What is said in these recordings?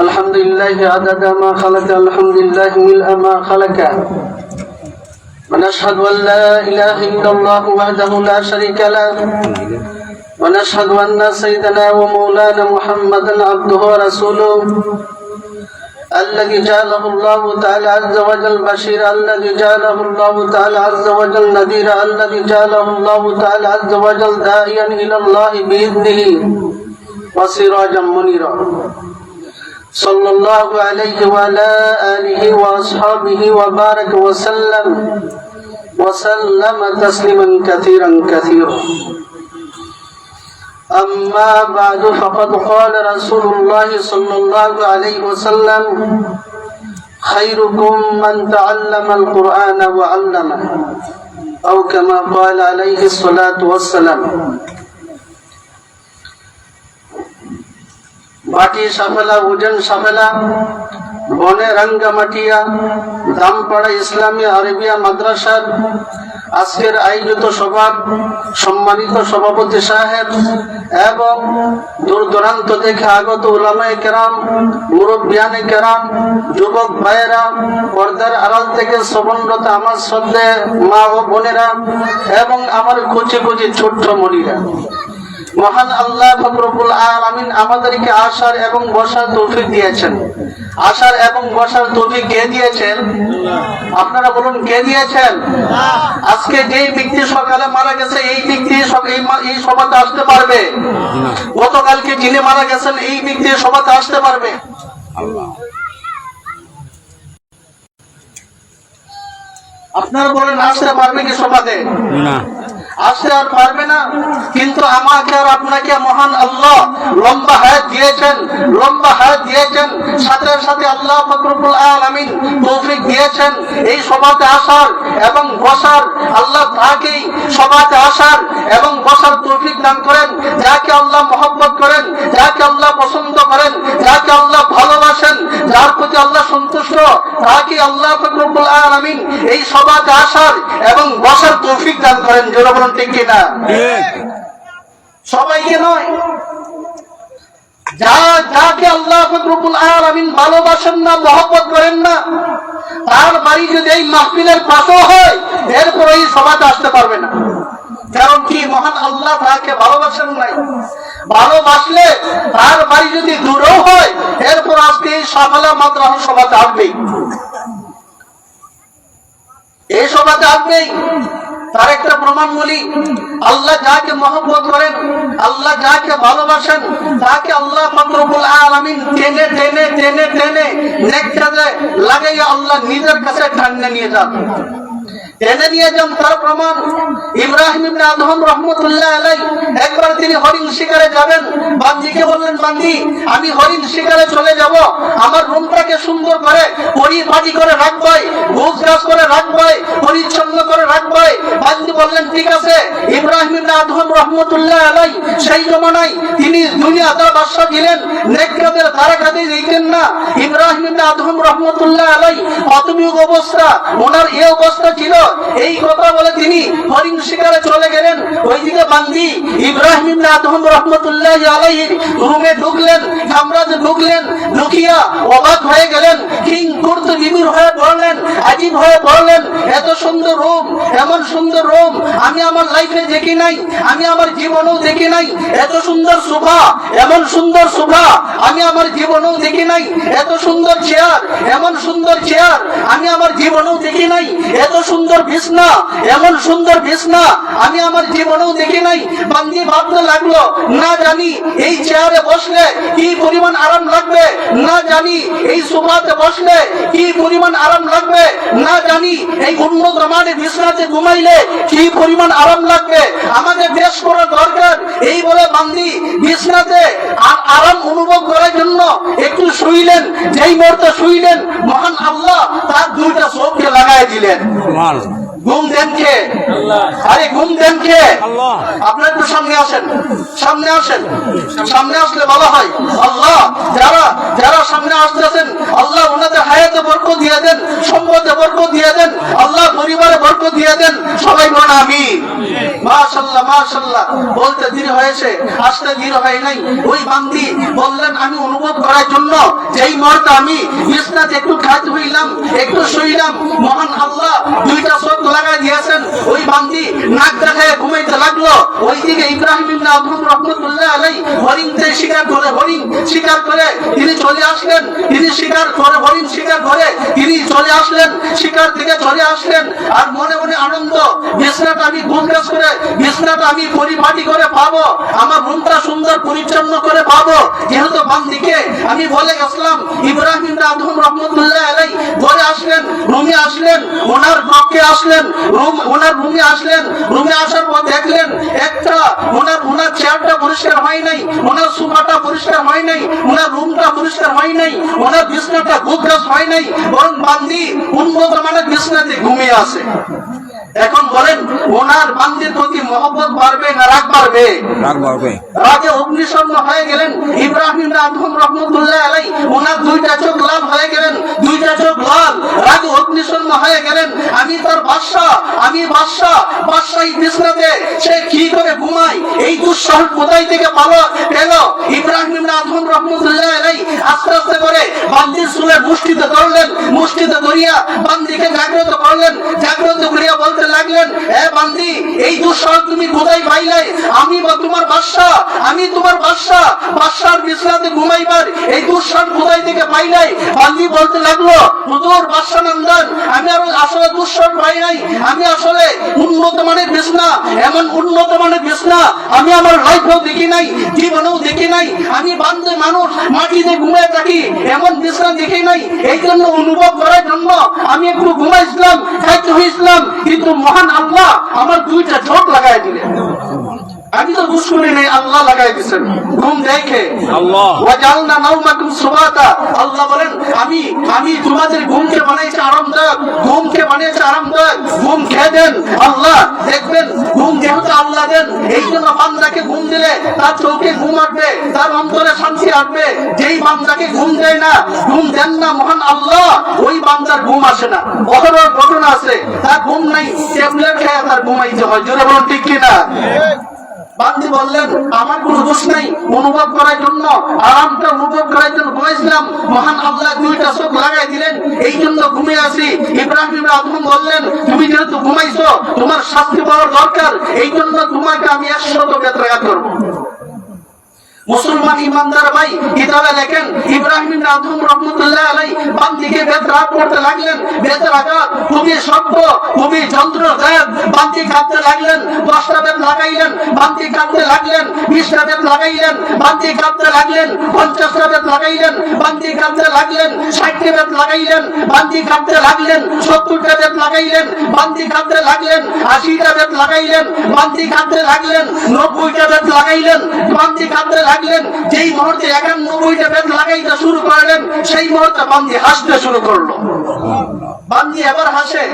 الحمد لله عدد ما خلق، الحمد لله ملء ما خلق. ونشهد أن لا إله إلا الله وحده لا شريك له، ونشهد أن سيدنا ومولانا محمدا عبده ورسوله الذي جعله الله تعالى عز وجل بشيرا، الذي جعله الله تعالى عز وجل نذيرا، الذي جعله الله تعالى عز وجل داعيا إلى الله بإذنه وسراجا منيرا. صلى الله عليه وعلى آله وأصحابه وبارك وسلم تسليما كثيرا كثيرا. أما بعد، فقد قال رسول الله صلى الله عليه وسلم: خيركم من تعلم القرآن وعلمه، أو كما قال عليه الصلاة والسلام. মাটি সাফেলা, উজেন সাফেলা, বনে রাঙ্গামাটিয়া দামপাড়া ইসলামী আরবিয়া মাদ্রাসার আজকের আয়োজিত সভার সম্মানিত সভাপতি সাহেব এবং দূর দূরান্ত থেকে আগত উলামায়ে কেরাম, মুরব্বিয়ানে কেরাম, যুবক ভাইয়েরা, পর্দার আড়াল থেকে শ্রবণরত আমার শ্রদ্ধেয় মা ও বোনেরা এবং আমার কুচি কুচি ছোট্ট মনিরা, মহান আল্লাহ রব্বুল আলামিন আমাদেরকে আসার এবং বসার তৌফিক দিয়েছেন। আসার এবং বসার তৌফিক কে দিয়েছেন? আপনারা বলুন, কে দিয়েছেন? আজকে যেই ব্যক্তি সকালে মারা গেছে, এই ব্যক্তি এই সভাতে আসতে পারবে? গতকালকে যিনি মারা গেছেন, এই ব্যক্তি সভাতে আসতে পারবে? আপনারা বলেন, আসতে পারবে কি সভাতে? না, আসতে আর পারবে না। কিন্তু আমাকে আর আপনাকে মহান আল্লাহ লম্বা হায়াত দিয়েছেন, লম্বা হায়াত দিয়েছেন, সাথে সাথে আল্লাহ রব্বুল আলামিন তৌফিক দিয়েছেন এই সভাতে আসার এবং বসার। আল্লাহ তাকেই সভাতে আসার এবং বসার তৌফিক দান করেন, যাকে আল্লাহ মহব্বত করেন, যাকে আল্লাহ পছন্দ করেন, যাকে আল্লাহ ভালোবাসেন, যার প্রতি আল্লাহ সন্তুষ্ট, তাকে আল্লাহ রব্বুল আলামিন এই সভাতে আসার এবং বসার তৌফিক দান করেন। জনগণ ঠিক কিনা? সবাইকে নয়, যাকে আল্লাহ রব্বুল আলামিন ভালোবাসেন না, মহব্বত করেন না, তার বাড়ি যদি এই মাহফিলের পাশও হয়, এরপর এই সভাতে আসতে পারবে না। কারণ কি? মহান আল্লাহ তাকে ভালোবাসেন নাই। ভালোবাসলে তার বাড়ি যদি দূরেও হয়, এরপর আজকে এই সাফালা মাদ্রাসা সভাতে আসবেই, এই সভাতে আসবেই। তার একটা প্রমাণ বলি, আল্লাহ যাকে মহব্বত করেন, আল্লাহ যাকে ভালোবাসেন, তাকে আল্লাহ রব্বুল আলামিন টেনে টেনে টেনে টেনে নেকড়ে লাগাইয়া আল্লাহ নিজের কাছে টানে নিয়ে যান, টেনে নিয়ে যান। তার প্রমাণ ইব্রাহিম ইবনে আদহাম রহমতুল্লাহ আলাইহি একবার তিনি হরিণ শিকারে যাবেন, বান্দিকে বললেন, বান্দি আমি হরিণ শিকারে চলে যাব, আমার রুমটাকে সুন্দর করে পরিপাটি করে রাখবে, গোছ গাছ করে রাখবে, পরিচ্ছন্ন করে রাখবে। বান্দি বললেন, ঠিক আছে। ইব্রাহিম ইবনে আদহাম রহমতুল্লাহ আলাইহি সেই জমানায় তিনি দুনিয়াতে বাদশা ছিলেন, নেকড়েদের ধারে কাছে দিতেন না। ইব্রাহিম ইবনে আদহাম রহমতুল্লাহ আলাইহি প্রাথমিক অবস্থা ওনার এই অবস্থা ছিল। এই কথা বলে তিনি হরিণ শিকারে চলে গেলেন। ওইদিকে বান্দি ইব্রাহিম ইবনে আদহাম রহমতুল্লাহ আলাইহির রুমে ঢুকলেন, কামরাতে ঢুকলেন, ঢুকিয়া অবাক হয়ে গেলেন, কিংকর্ত বিবির হয়ে পড়লেন, আজীব হয়ে পড়লেন। এত সুন্দর রুম, এমন সুন্দর রুম আমি আমার লাইফে দেখি নাই, আমি আমার জীবনেও দেখি নাই। এত সুন্দর সোফা, এমন সুন্দর সোফা আমি আমার জীবনেও দেখি নাই। এত সুন্দর চেয়ার, এমন সুন্দর চেয়ার আমি আমার জীবনেও দেখি নাই। এত সুন্দর বিছনা, এমন সুন্দর বিছনা আমি আমার জীবনেও দেখি নাই। বান্দি ভাবতে লাগলো, না জানি এই চেয়ারে বসলে কি পরিমাণ আরাম লাগবে, না জানি এই সোফাতে বসলে কি পরিমাণ আরাম লাগবে, না জানি এই উন্নত মানের বিছনাতে ঘুমাইলে কি পরিমাণ আরাম লাগবে। আমাদের দেশ করা দরকার। এই বলে বান্দি বিছনাতে আরাম অনুভব করার জন্য একটু শুইলেন। যেই মুহূর্তে শুইলেন, মহান আল্লাহ তার দুইটা চোখকে লাগাই দিলেন। ঘুম দেন কে? আরে ঘুম দেন কে? আপনার একটু সামনে আসেন, সামনে আসেন, সামনে আসলে ভালো হয়। আল্লাহ যারা যারা সামনে আসতেছেন, আল্লাহ ওনাদের হায়াত হায়াতে বরকত দিয়ে দেন, সম্পদে বরকত দিয়ে দেন, আল্লাহ পরিবারে বরকত দিয়ে দেন। সবাই বলুন আমিন। মাশাআল্লাহ মাশাআল্লাহ। বলতে দেরি হয়েছে, আসতে দেরি হয় নাই। ওই বান্দি বললেন আমি অনুভব করার জন্য যেই মুহূর্তে আমি বিছনাতে একটু খাইতে হইলাম, একটু শুইলাম, মহান আল্লাহ দুইটা চোখ লাগাই দিয়েছেন। ওই বান্দি নাক দেখায় ঘুমাইতে লাগলো। ওইদিকে ইব্রাহিম ইবনে আদহাম রাহমাতুল্লাহ আলাইহি হরিণকে শিকার করে, হরিণ শিকার করে তিনি চলে আসলেন। তিনি শিকার করে, হরিণ শিকার করে তিনি চলে আসলেন, শিকার থেকে চলে আসলেন। আর মনে মনে আনন্দ, বিছনাটা আমি গুছগাছ করে, বিছনাটা আমি পরিপাটি করে পাবো, আমার রুমটা সুন্দর পরিচ্ছন্ন করে পাবো। যেহেতু বান্দিকে আমি বলে গেছিলাম, ইব্রাহিম ইবনে আদহাম রাহমাতুল্লাহ আলাইহি ঘরে আসলেন, রুমে আসলেন, ওনার কক্ষে আসলেন, ওনার রুমে আসলেন। রুমে আসার পর দেখলেন একটা ওনার চেয়ারটা পরিষ্কার হয় নাই, ওনার সোফাটা পরিষ্কার হয় নাই, ওনার রুমটা পরিষ্কার হয় নাই, ওনার বিছনাটা গুছগাছ হয় নাই, বরং বান্দি উন্নত মানের বিছনাতে ঘুমিয়ে আছে। এখন বলেন ওনার বান্দির প্রতি মহব্বত বাড়বে না রাগ বাড়বে? রাগ বাড়বে। রাগে অগ্নিশর্ম হয়ে গেলেন ইব্রাহিম ইবনে আদহাম রাহমাতুল্লাহ আলাইহি। ওনার দুইটা চোখ লাল হয়ে গেলেন, দুইটা চোখ লাল, রাগে অগ্নিশর্ম হয়ে গেলেন। আমি তার বাদশা, আমি বাদশা, বাদশাহী বিছনাতে সে কি করে ঘুমায়, এই দুঃসাহস কোথায় থেকে পেল? ইব্রাহিম ইবনে আদহাম রাহমাতুল্লাহ আলাইহি আস্তে আস্তে করে বান্দির চুলের মুষ্টিতে ধরলেন, মুষ্টিতে ধরিয়া বান্দিকে জাগ্রত করলেন, জাগ্রত করিয়া বলতে লাগলেন, এ বান্দি, এই দুঃসাহস তুমি কোথায় পাইলে? আমি তোমার বাদশা, আমি তোমার বাদশা, বাদশার বিছনাতে ঘুমাইবার এই দুঃসাহস কোথায় থেকে পাইলে? বান্দি বলতে লাগলো, হুজুর বাদশা নন্দন, আমি আর আসলে দুঃসাহস পাই নাই, আমি আসলে উন্নত মানের বিছনা, এমন উন্নত মানের বিছনা আমি আমার লাইফেও দেখি নাই, জীবনেও দেখি নাই। আমি বান্দে মানুষ, মাটিতে ঘুমিয়ে থাকি, এমন বিছনা দেখি নাই। এই জন্য অনুভব করার জন্য আমি একটু ঘুমাইছিলাম, খাইতে হয়েছিলাম, কিন্তু মহান আল্লাহ আমার দুইটা চোখ লাগাই দিলেন। আমি তো বুঝ করি নাই, আল্লাহ লাগাই দিচ্ছেন ঘুম দেখে। ওয়াজালনা নাওমাকুম সুবাতা। আল্লাহ বলেন আমি তোমাদের ঘুমকে বানাইছি আরামদায়ক, ঘুমকে বানিয়েছি আরামদায়ক, ঘুম খেয়ে দেন। আল্লাহ দেখবেন ঘুম যেহেতু আল্লাহ দেন, এই জন্য বান্দাকে ঘুম দিলে তার চোখে ঘুম আসবে, তার অন্তরে শান্তি আসবে। যেই বান্দাকে ঘুম দেয় না, ঘুম দেন না মহান আল্লাহ, ওই বান্দার ঘুম আসে না। অহরহ ঘটনা আছে, তার ঘুম নাই, ট্যাবলেট খেয়ে তার ঘুমাইতে হয়। জোরে বলুন ঠিক কিনা? বান্দি বললেন আমার কোনো দোষ নাই, অনুভব করার জন্য, আরামটা অনুভব করার জন্য ঘুমাইছিলাম, মহান আল্লাহ দুইটা চোখ লাগাই দিলেন, এই জন্য ঘুমিয়ে আছি। ইব্রাহিম ইবনে আদহাম বললেন, তুমি যেহেতু ঘুমাইছো, তোমার শাস্তি পাওয়ার দরকার, এই জন্য তোমাকে আমি 100 বেত্রাঘাত করবো। মুসলমান ইমানদার ভাই কিতাবে লেখেন, ইব্রাহিম ইবনে আদহাম রাহমাতুল্লাহ আলাইহি বান্দিকে বেত্রাঘাত করতে লাগলেন। বেত্রাঘাত খুবই শক্ত, খুবই যন্ত্রদায়ক। বান্দি কাঁদতে লাগলেন, 10টা বেত লাগাইলেন, বান্দি কাঁদতে লাগলেন, 20টা বেত লাগাইলেন, বান্দি কাঁদতে লাগলেন, 50টা বেত লাগাইলেন, বান্দি কাঁদতে লাগলেন, 60টা বেত লাগাইলেন, বান্দি কাঁদতে লাগলেন, 70টা বেত লাগাইলেন, বান্দি কাঁদতে লাগলেন, 80টা বেত লাগাইলেন, বান্দি কাঁদতে লাগলেন, 90টা বেত লাগাইলেন, বান্দি কাঁদতে লাগলেন। যেই মুহূর্তে 91টা বেত লাগাইতে শুরু করলেন, সেই মুহূর্তে বান্দি হাসতে শুরু করলো। বান্দি এবার হাসে।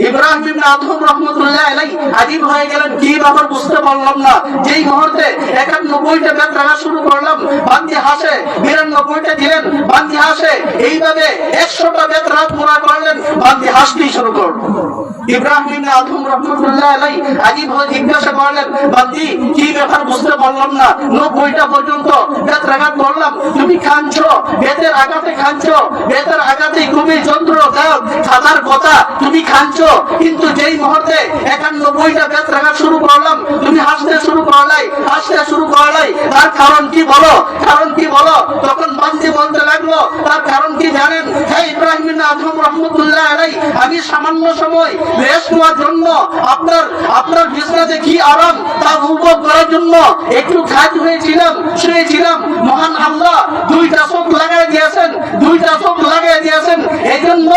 ইব্রাহিম ইবনে আদহাম রাহমাতুল্লাহ আলাইহি আজীব হয়ে গেলেন, কি ব্যাপার বুঝতে পারলাম না। যেই মুহূর্তে 91টা বেত লাগা শুরু করলাম, বান্দি হাসে। 92টা দিলেন, বান্দি হাসে। এইভাবে 100টা বেত রাত পুরা করলেন, বান্দি হাসতেই শুরু করলো। ইব্রাহিম ইবনে আদহাম রাহমাতুল্লাহ আলাইহি আজীব হয়ে জিজ্ঞাসা করলেন, বান্দি কি ব্যাপার বুঝতে পারলাম না, 90টা পর্যন্ত বেত রাগাত করলাম, তুমি কাঁদছো, বেতের আঘাতে কাঁদছো, বেতের আঘাতে খুবই যন্ত্রদায়ক খাতার কথা, তুমি কাঁদছো। কিন্তু যেই মুহূর্তে 91টা বেত রাখা শুরু করলাম, তুমি হাসতে শুরু করলাই, হাসতে শুরু করলাই। তার কারণ কি বলো, কারণ কি বলো? তখন বান্দি বলতে লাগলো, তার কারণ কি জানেন? হে ইব্রাহিম ইবনে আদহাম রাহমাতুল্লাহ আলাইহি, আমি সামান্য সময় রেস্ট নেওয়ার জন্য আপনার বিছনাতে কি আরাম তা উপভোগ করার জন্য একটু খাট হয়েছিলাম, শুয়েছিলাম। মহান আল্লাহ দুইটা চোখ লাগাই দিয়েছেন, দুইটা চোখ লাগাই দিয়েছেন। এই জন্য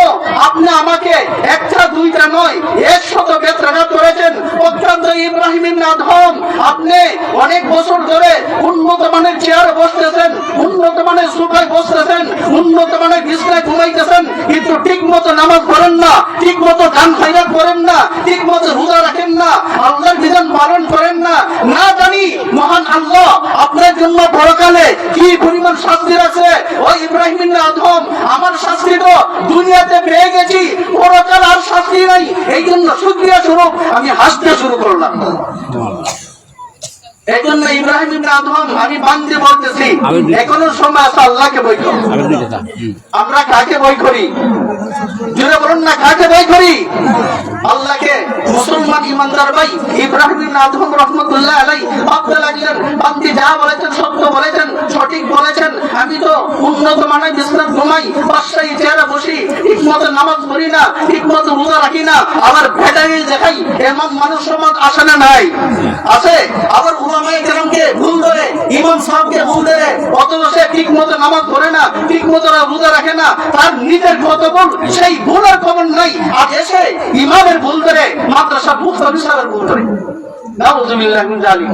আপনি আমাকে একটা দুইটা নয় 100 বেত্রাঘাত করেছেন, অত্যন্ত ইব্রাহিম ইবনে আদহাম, আপনি অনেক বছর ধরে উন্নত মানের চেয়ারে বসতেছেন, উন্নত মানের সোফায় বসতেছেন, উন্নত মানের বিছানায় ঘুমাইতেছেন, কিন্তু ঠিক মতো নামাজ পড়েন না, ঠিক মতো দান খয়রাত করেন না, ঠিক মতো রোজা রাখেন না, আল্লাহর বিধান পালন করেন না। না জানি মহান আল্লাহ আপনার জন্য পরকালে কি পরিমাণ শাস্তি আছে। ওই ইব্রাহিম ইবনে আদহাম, আমার শাস্তি তো দুনিয়াতে পেয়ে গেছি, পরকাল আর শাস্তি নাই, এই জন্য শুকরিয়া স্বরূপ আমি হাসতে শুরু করলাম। এই জন্য ইব্রাহিম ইবনে আদহাম, আমি বান্দে বলতেছি, এখনো সময় আছে আল্লাহকে বই করো। আমরা কাকে বই করি? জুড়ে বলুন না, কাকে বই করি? আল্লাহকে। মুসলমান ইমানদার ভাই ইব্রাহিম ইবনে আদহাম রাহমাতুল্লাহ আলাইহি ভাবতে লাগলেন, বান্দি যা বলেছেন সত্য বলেছেন, সঠিক বলেছেন, আমি তো উন্নত মানের বিছানায় ঘুমাই, বাসায় চেয়ারে বসি, ঠিক মতো নামাজ পড়ি না, ঠিক মতো রোজা রাখি না, আবার ভেটাই দেখাই, এমন মানুষ সমাজ আসে না? নাই, আছে। আবার উলামায়ে কেরামকে ভুল ধরে, ইমাম সাহেবকে ভুল ধরে, অথচ সে ঠিক মতো নামাজ পড়ে না, ঠিক মতো রোজা রাখে না, তার নিজের কত ভুল, সেই ভুলের খবর নাই, আর এসে ইমামের ভুল ধরে, মাদ্রাসা মুফতি সাহেবের ভুল ধরে। নাউযুবিল্লাহি মিন যালিক।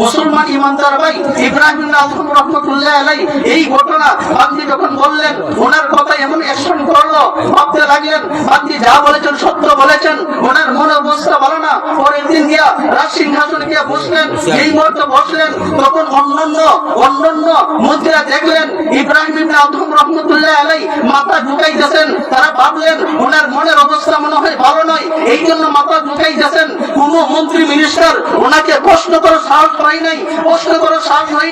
মুসলমান ইমানদার ভাই ইব্রাহিম ইবনে আদহাম রাহমাতুল্লাহ আলাইহি এই ঘটনা বান্দি যখন বললেন, ওনার কথা এমন অ্যাকশন করলো, ভাবতে লাগলেন বান্দি যা বলেছেন সত্য বলেছেন, ওনার মনে অবস্থা ভালো না। পরের দিন গিয়া রাজসিংহাসনে গিয়া বসলেন, এই মুহূর্তে বসলেন, তখন অন্যান্য মন্ত্রীরা দেখলেন ইব্রাহিম ইবনে আদহাম রাহমাতুল্লাহ আলাইহি মাথা ঝুঁকাইতেছেন। তারা ভাবলেন ওনার মনের অবস্থা মনে হয় ভালো নয়, এই জন্য মাথা ঝুঁকাইতেছেন। কোন মন্ত্রী মিনিস্টার ওনাকে প্রশ্ন করার সাহস হয়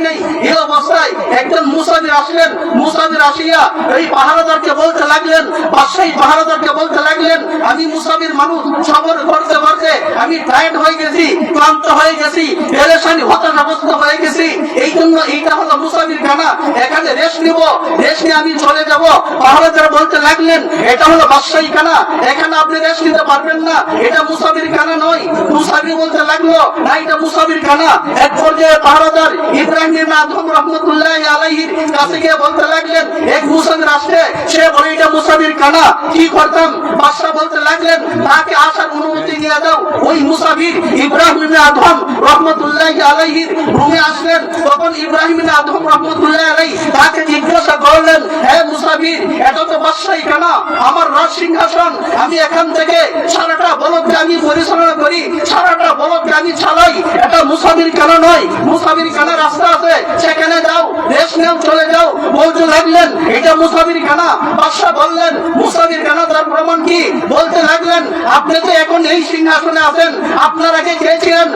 নাই, এই অবস্থায় একজন মুসাফির আসলেন। মুসাফির আসিয়া এই পাহারাদারকে বলতে লাগলেন, বাদশাহী পাহারাদারকে বলতে লাগলেন, আমি মুসাফির মানুষ, সফর করতে করতে আমি টায়ার্ড হয়ে গেছি, ক্লান্ত হয়ে গেছি, পেরেশানি হতাশাগ্রস্ত হয়ে গেছি, এই জন্য এইটা হলো মুসাফির খানা, এখানে রেস্ট নিব, রেস্ট নিয়ে আমি চলে যাব। পাহারাদার বলতে লাগলেন, এটা হলো বাদশাহী খানা, এখানে আপনি রেস্ট নিতে পারবেন না, এটা মুসাফির খানা নয়। মুসাফির বলতে লাগলো, না এটা মুসাফির খানা। এক পর্যায়ে পাহারাদার ইব্রাহিম ইবনে আদহাম রাহমাতুল্লাহ আলাইহির কাছে গিয়ে বলতে লাগলেন, এক মুসাফির আসছে, সে বলে এটা মুসাফির খানা, কি করতাম? বাদশা বলতে লাগলেন, তাকে আসার অনুমতি নিয়ে দাও। ওই মুসাফির ইব্রাহিম ইবনে আদহাম রাহমাতুল্লাহ আলাইহির রুমে আসলেন। তখন ইব্রাহিম ইবনে আদহাম রাহমাতুল্লাহ আলাইহি তাকে জিজ্ঞাসা করলেন, হে মুসাফির, এটা তো বাদশাহী খানা, আমার রাজ সিংহাসন, আমি এখান থেকে সারাটা বলদকে আমি পরিচালনা করি, সারাটা বলদকে আমি চালাই, এটা মুসাফির খানা নয়। মুসাফির খানা রাস্তা আছে, সেখানে যাও, রেস্ট নাও, চলে যাও। বলতে লাগলেন, এটা মুসাফির খানা। বাদশা বললেন, মুসাফির খানা, তার প্রমাণ কি? বলতে লাগলেন, আপনি তো এখন এই সিংহাসনে আছেন, আপনার আগে কে ছিলেন?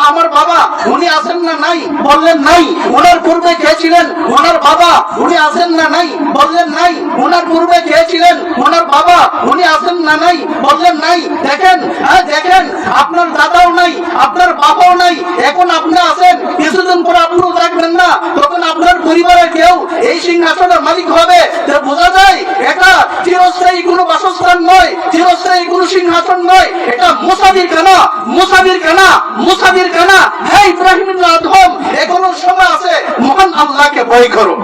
আমার বাবা, উনি আছেন না নাই? বললেন নাই। ওনার পূর্বে কে ছিলেন? ওনার বাবা, উনি আছেন না নাই? বললেন নাই। ওনার পূর্বে কে ছিলেন? ওনার বাবা, উনি আছেন না নাই? বললেন নাই। দেখেন, দেখেন, আপনার দাদাও নাই, আপনার বাবাও নাই, এখন আপনি আছেন, কিছুদিন পরে আপনিও থাকবেন না, তখন আপনার পরিবারের কেউ এই সিংহাসনের মালিক হবে। বোঝা যায় এটা চিরস্থায়ী কোনো বাসস্থান নয়, চিরস্থায়ী কোনো সিংহাসন নয়, এটা মুসাফির খানা, মুসাফির খানা, মুসাফির খানা। হে ইব্রাহিম ইবনে আদহাম, এখনো সময় আছে, মহান আল্লাহকে ভয় করো।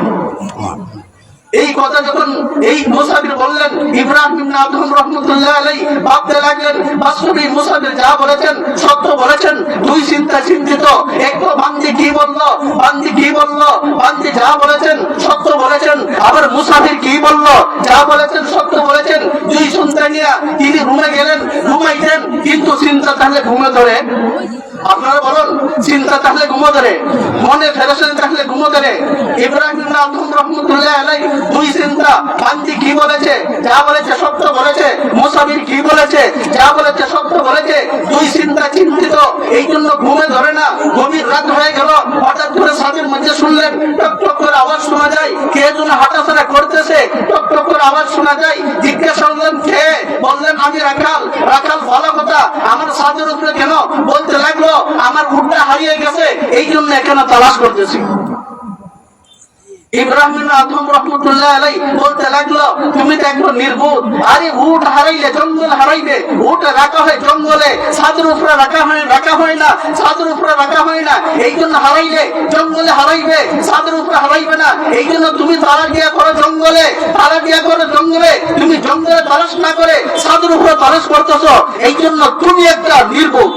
এই কথা যখন এই মুসাফির বললেন, ইব্রাহিম ইবনে আদহাম রাহমাতুল্লাহ আলাইহি ভাবতে লাগলেন, বাস্তবে মুসাফির যা বলেছেন সত্য বলেছেন। দুই চিন্তিত, এক তো বান্দি কি বললো, বান্দি যা বলেছেন সত্য বলেছেন, আবার মুসাফির কি বললো, যা বলেছেন সত্য বলেছেন। দুই চিন্তা নিয়ে তিনি রুমে গেলেন, ঘুমাইতেন, কিন্তু চিন্তা তাহলে ঘুমে ধরে। আপনারা বলুন, চিন্তা তাহলে ঘুমো ধরে, মনে ফেরেশানি থাকলে ঘুমো ধরে। ইব্রাহিম ইবনে আদহাম রাহমাতুল্লাহ আলাইহি দুই চিন্তা, বান্দি কি বলেছে, যা বলেছে সত্য বলেছে, মুসাফির কি বলেছে, যা বলেছে সত্য বলেছে। দুই চিন্তা চিন্তিত, এই জন্য ঘুমে ধরে না। গভীর রাত হয়ে গেল, হঠাৎ করে ছাদের মধ্যে শুনলেন টক টক করে আওয়াজ শোনা যায়, কে যেন হাঁটাচলা করতেছে, টক টক করে আওয়াজ শোনা যায়। জিজ্ঞাসা করলেন, কে? বললেন, আমি রাখাল। রাখাল, ভালো কথা, আমার ছাদের উপরে কেন? বলতে লাগলো, আমার উটটা হারিয়ে গেছে, এই জন্য এখানে তালাশ করতেছি। ইব্রাহিম ইবনে আদহাম রাহমাতুল্লাহ আলাইহি বলতে লাগলো, তুমি তো একদম নির্বোধ। আরে উট হারাইলে জঙ্গল হারাইবে, উট রাখা হয় জঙ্গলে, ছাদের উপরে রাখা হয় না, ছাদের উপরে রাখা হয় না, এই জন্য হারাইলে জঙ্গলে হারাইবে, ছাদের উপরে হারাইবে না। এই জন্য তুমি তালাশ দিয়া করো জঙ্গলে, তুমি জঙ্গলে তালাশ না করে ছাদের উপরে তালাশ করতেছো, এই জন্য তুমি একটা নির্বোধ।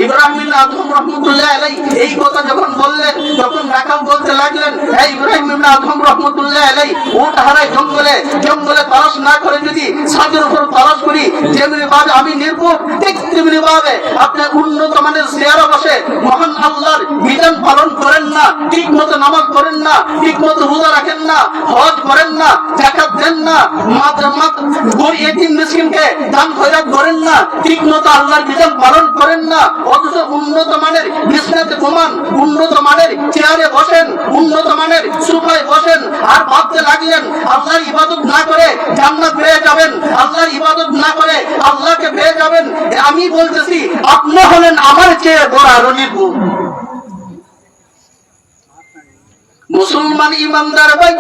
ইব্রাহিম আদম রহমতুল্লাহ আলাইহি এই কথা যখন বললেন, তখন রাখাল বলতে লাগলেন, হে ইব্রাহিম আদম রহমতুল্লাহ আলাইহি, উট হারায় জঙ্গলে জঙ্গলে তালাশ না করে যদি ছাদের উপর তালাশ করি, যেমনি ভাবে আমি নির্ভুল, ঠিক তেমনি ভাবে আপনি উন্নত মানের চেয়ারে বসে মহান আল্লাহর বিধান পালন করেন না, ঠিক মতো নামাজ পড়েন না, ঠিক মতো রোজা রাখেন না, হজ করেন না, যাকাত দেন না, গরিব এতিম মিসকিনকে দান খয়রাত করেন না, ঠিক মতো আল্লাহর বিধান পালন করেন না, অথচ উন্নত মানের বিছানাতে ঘুমান, উন্নত মানের চেয়ারে বসেন, উন্নত মানের সোফায় বসেন, আর ভাবতে লাগলেন আল্লাহর ইবাদত না করে জান্নাত পেয়ে যাবেন, আল্লাহর ইবাদত না করে আল্লাহকে পেয়ে যাবেন। আমি বলতেছি আপনি হলেন আমার চেয়ে বড় আরো নির্ভুল। মুসলমান ইমানদার ভাই,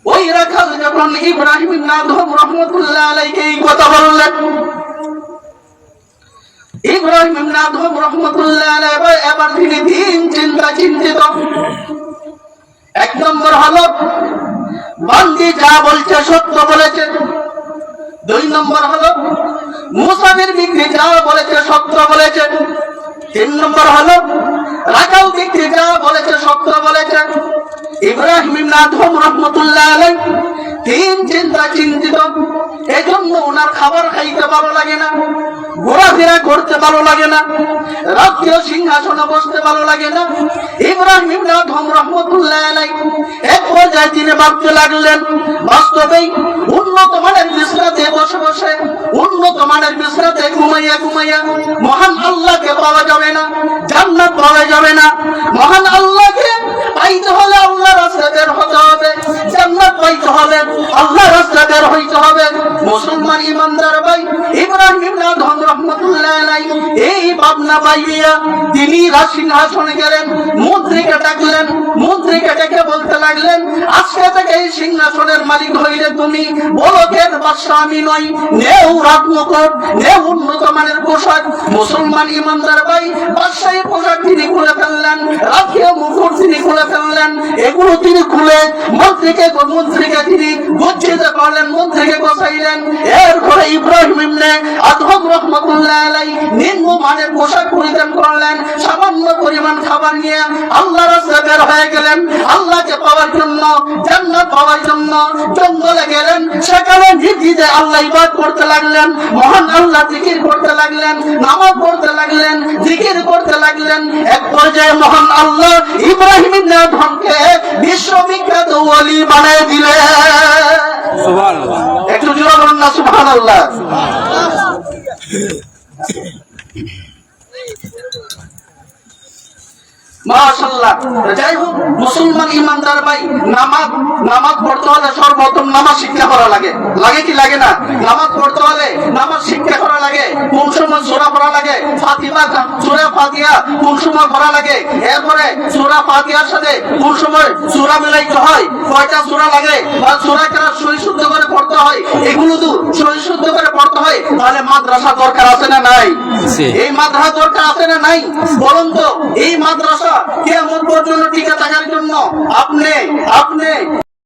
ওই রাখাল যখন ইব্রাহিম আদম রহমতুল্লাহ আলাইহি এই কথা বললেন, ইব্রাহিম আদম রহমতুল্লাহ আলাইহি এবার তিনি তিন চিন্তিত। এক নম্বর হলো বান্দি যা বলছে সত্য বলেছে। দুই নম্বর হলো মুসাফির ব্যক্তি যা বলেছে সত্য বলেছে। তিন নম্বর হলো রাখাল ব্যক্তি যা বলেছে সত্য বলেছে। ইব্রাহিম আদম রহমতুল্লাহ আলাইহি তিন চিন্তিত। এজন্য ওনার খাবার খাইতে ভালো লাগে না, ঘোরাফেরা করতে ভালো লাগে না, রাষ্ট্রীয় সিংহাসনে বসতে ভালো লাগে না। ইব্রাহিম আদম রহমতুল্লাহ আলাইহি এক পর্যায়ে তিনি ভাবতে লাগলেন, বাস্তবেই উন্নত মানের বিছানাতে বসে বসে, উন্নত মানের বিছানাতে ঘুমাইয়া মহান আল্লাহকে পাওয়া যাবে না, জান্নাত পাওয়া যাবে না। মহান আল্লাহকে পাইতে হলে আল্লাহ রাস্তা বের হতে হবে, জান্নাত পাইতে হলে আল্লাহ রাস্তা বের হইতে হবে। মুসলমান ইমানদার ভাই, ইব্রাহিম আদম রহমতুল্লাহ আলাইহি এই ভাবনা পাইয়া তিনি সিংহাসনে গেলেন, মন্ত্রীকে ডাকলেন, মন্ত্রীকে ডেকে বলতে লাগলেন, আজকে থেকে এই সিংহাসনের মালিক হইলে তুমি, বলকের বাদশা আমি নই, নেও রাজমুকুট, নেও উন্নত মানের পোশাক। মুসলমান ইমানদার ভাই, বাদশাহী পোশাক তিনি খুলে ফেললেন, রাজকীয় মুকুট তিনি খুলে ফেললেন। এগুলো তিনি খুলে মন্ত্রীকে তিনি গচ্ছিত করলেন, মন্ত্রীকে বসাইলেন। এরপরে ইব্রাহিম আদম রহমতুল্লাহ আলাইহি নিম্ন মানের পোশাক পরিধান করলেন, সামান্য পরিমাণ খাবার নিয়ে আল্লাহর রাস্তায় বের হয়ে গেলেন। আল্লাহকে পাওয়ার জন্য, জান্নাত পাওয়ার জন্য জঙ্গলে গেলেন। সেখানে নির্দ্বিধায় আল্লাহ ইবাদত করতে লাগলেন, মহান আল্লাহ জিকির করতে লাগলেন, নামাজ পড়তে লাগলেন, জিকির করতে লাগলেন। এক পর্যায়ে মহান আল্লাহ ইব্রাহিম আদমকে বিশ্ববিখ্যাত ওলি বানিয়ে দিলেন। সুবহানাল্লাহ, একটু জোরে বলুন না সুবহানাল্লাহ। মাশাআল্লাহ। যাই হোক মুসলমান ইমানদার ভাই, নামাজ পড়তে হলে সর্বপ্রথম নামাজ শিক্ষা করা লাগে, লাগে কি লাগে না? নামাজ পড়তে হলে নামাজ শিক্ষা করা লাগে। কোন সময় সূরা পড়া লাগে? সূরা ফাতিহা কোন সময় পড়া লাগে? এরপরে সূরা ফাতিহার সাথে কোন সময় সূরা মিলাইতে হয়, কয়টা সূরা লাগে, বা সূরা কেন সহি শুদ্ধ করে পড়তে হয়, এগুলো তো সহি শুদ্ধ করে পড়তে হয়। তাহলে মাদ্রাসা দরকার আছে না নাই? এই মাদ্রাসা দরকার আছে না নাই? বলুন তো, এই মাদ্রাসা কিয়ামত পর্যন্ত টিকে থাকার জন্য আপনি